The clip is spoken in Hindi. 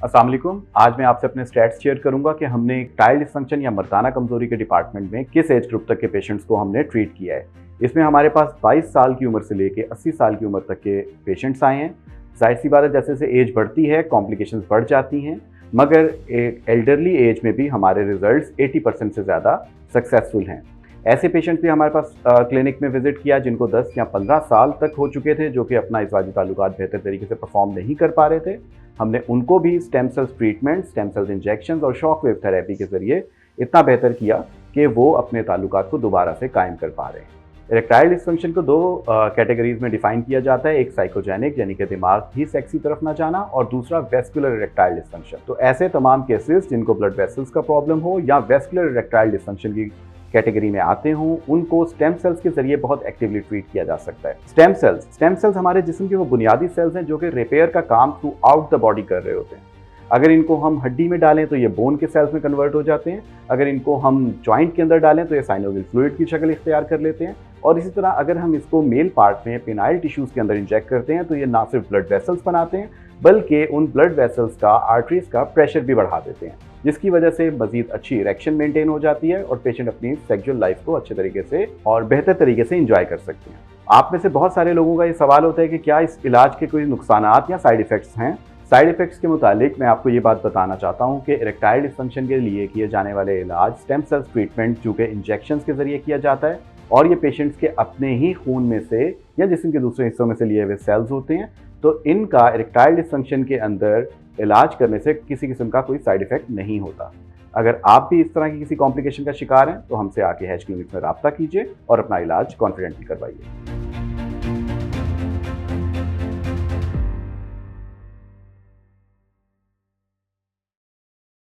अस्सलाम वालेकुम। आज मैं आपसे अपने स्टैट्स शेयर करूंगा कि हमने इरेक्टाइल डिसफंक्शन या मर्दाना कमजोरी के डिपार्टमेंट में किस एज ग्रुप तक के पेशेंट्स को हमने ट्रीट किया है। इसमें हमारे पास 22 साल की उम्र से लेके 80 साल की उम्र तक के पेशेंट्स आए हैं। जाहिर सी बात है, जैसे जैसे एज बढ़ती है कॉम्प्लिकेशंस बढ़ जाती हैं, मगर एक एल्डरली एज में भी हमारे रिजल्ट्स 80% से ज़्यादा सक्सेसफुल हैं। ऐसे पेशेंट्स भी हमारे पास क्लिनिक में विजिट किया जिनको 10 या 15 साल तक हो चुके थे, जो कि अपना इज़वाजी ताल्लुकात बेहतर तरीके से परफॉर्म नहीं कर पा रहे थे। हमने उनको भी stem cells treatment, stem cells injections और शॉक वेव थेरेपी के ज़रिए इतना बेहतर किया कि वो अपने ताल्लुकात को दोबारा से कायम कर पा रहे हैं। इरेक्टाइल डिसफंक्शन को दो कैटेगरीज में डिफाइन किया जाता है, एक साइकोजेनिक यानी कि दिमाग ही सेक्स की तरफ ना जाना, और दूसरा वेस्कुलर इरेक्टाइल डिसफंक्शन। तो ऐसे तमाम केसेस जिनको ब्लड वेसल्स का प्रॉब्लम हो या वेस्कुलर इरेक्टाइल डिसफंक्शन की कैटेगरी में आते हों, उनको स्टेम सेल्स के जरिए बहुत एक्टिवली ट्रीट किया जा सकता है। स्टेम सेल्स हमारे जिस्म के वो बुनियादी सेल्स हैं जो कि रिपेयर का काम थ्रू आउट द बॉडी कर रहे होते हैं। अगर इनको हम हड्डी में डालें तो ये बोन के सेल्स में कन्वर्ट हो जाते हैं, अगर इनको हम जॉइंट के अंदर डालें तो ये साइनोवियल फ्लूइड की शक्ल इख्तियार कर लेते हैं, और इसी तरह अगर हम इसको मेल पार्ट में पेनाइल टिश्यूज़ के अंदर इंजेक्ट करते हैं तो ये ना सिर्फ ब्लड वेसल्स बनाते हैं बल्कि उन ब्लड वेसल्स का, आर्टरीज का प्रेशर भी बढ़ा देते हैं, जिसकी वजह से मजीद अच्छी इरेक्शन मेंटेन हो जाती है और पेशेंट अपनी सेक्सुअल लाइफ को अच्छे तरीके से और बेहतर तरीके से इंजॉय कर सकते हैं। आप में से बहुत सारे लोगों का ये सवाल होता है कि क्या इस इलाज के कोई नुकसानात या साइड इफ़ेक्ट्स हैं। साइड इफ़ेक्ट्स के मुतालिक मैं आपको ये बात बताना चाहता हूँ कि इरेक्टाइल डिसफंक्शन के लिए किए जाने वाले इलाज स्टेम सेल्स ट्रीटमेंट चूँकि इंजेक्शंस के ज़रिए किया जाता है और ये पेशेंट्स के अपने ही खून में से या जिस्म के दूसरे हिस्सों में से लिए हुए सेल्स होते हैं, तो इनका इरेक्टाइल डिसफंक्शन के अंदर इलाज करने से किसी किस्म का कोई साइड इफ़ेक्ट नहीं होता। अगर आप भी इस तरह की किसी कॉम्प्लिकेशन का शिकार हैं तो हमसे आके हैज क्लिनिक में रब्ता कीजिए और अपना इलाज कॉन्फिडेंटली करवाइए।